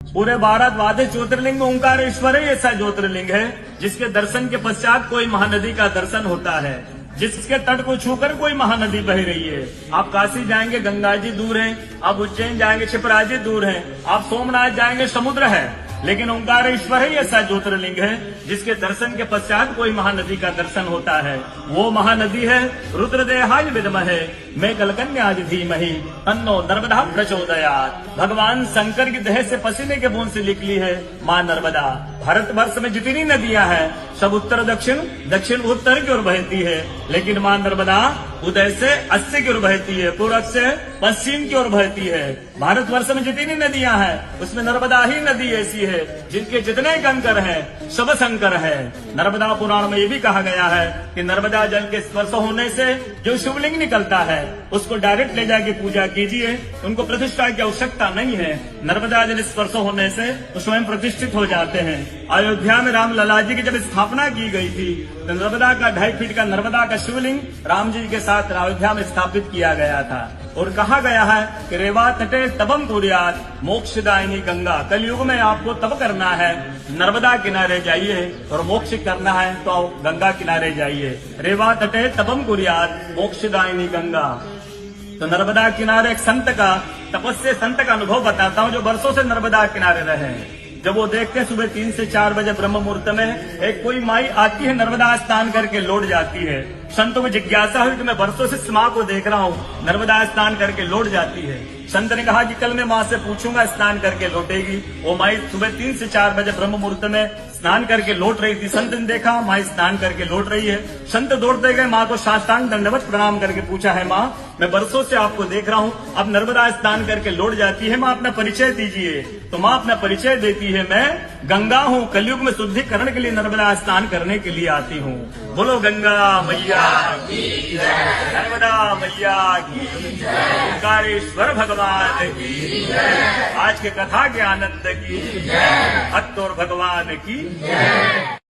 पूरे भारतवादी ज्योतिर्लिंग में ओंकारेश्वर ही ऐसा ज्योतिर्लिंग है जिसके दर्शन के पश्चात कोई महानदी का दर्शन होता है, जिसके तट को छूकर कोई महानदी बह रही है। आप काशी जाएंगे गंगा जी दूर है, आप उज्जैन जाएंगे क्षिप्रा जी दूर है, आप सोमनाथ जाएंगे समुद्र है, लेकिन ओंकारेश्वर ही ऐसा ज्योतिर्लिंग है जिसके दर्शन के पश्चात कोई महानदी का दर्शन होता है। वो महानदी है रुद्रदेहाय विद्महे मैं कलकन्याज धीमहि तन्नो नर्मदा प्रचोदयात्। भगवान शंकर की देह से पसीने के बूंद से निकली है माँ नर्मदा। भारतवर्ष में जितनी नदियां हैं सब उत्तर दक्षिण, दक्षिण उत्तर की ओर बहती है, लेकिन माँ नर्मदा उदय से अस्सी की ओर बहती है, पूर्व से पश्चिम की ओर बहती है। भारतवर्ष में जितनी नदियां हैं उसमें नर्मदा ही नदी ऐसी है जिनके जितने कंकर हैं सब शंकर है। नर्मदा पुराण में ये भी कहा गया है कि नर्मदा जल के स्पर्श होने से जो शिवलिंग निकलता है उसको डायरेक्ट ले जाके पूजा कीजिए, उनको प्रतिष्ठा की आवश्यकता नहीं है। नर्मदा जल स्पर्श होने से वो स्वयं प्रतिष्ठित हो जाते हैं। अयोध्या में राम लला जी की जब स्थापना की गई थी तो नर्मदा का 2.5 फीट का नर्मदा का शिवलिंग राम जी के साथ अयोध्या में स्थापित किया गया था। और कहा गया है कि रेवा तटे तबम कुर्यात मोक्षदायिनी गंगा। कलयुग में आपको तब करना है, नर्मदा किनारे जाइए, और मोक्ष करना है तो गंगा किनारे जाइए। रेवा तटे तबम कुर्यात मोक्षदायिनी गंगा। तो नर्मदा किनारे एक संत का, तपस्या संत का अनुभव बताता हूँ जो वर्षों से नर्मदा किनारे रहे। जब वो देखते हैं सुबह 3 से 4 बजे ब्रह्म मुहूर्त में एक कोई माई आती है, नर्मदा स्नान करके लौट जाती है। संतों को जिज्ञासा हुई कि मैं वर्षों से इस माँ को देख रहा हूँ, नर्मदा स्नान करके लौट जाती है। संत ने कहा कि कल मैं माँ से पूछूंगा, स्नान करके लौटेगी। वो माई सुबह 3 से 4 बजे ब्रह्म मुहूर्त में स्नान करके लौट रही थी। संत ने देखा माँ स्नान करके लौट रही है। संत दौड़ते गए, माँ को साष्टांग दंडवत प्रणाम करके पूछा है माँ मैं वर्षों से आपको देख रहा हूँ, अब नर्मदा स्नान करके लौट जाती है, माँ अपना परिचय दीजिए। तो माँ अपना परिचय देती है, मैं गंगा हूँ, कलयुग में शुद्धिकरण के लिए नर्मदा स्नान करने के लिए आती हूँ। बोलो गंगा मैया की जय, नर्मदा मैया की जय, ओंकारेश्वर भगवान की जय, आज के कथा के आनंद की जय, भक्त और भगवान की जय।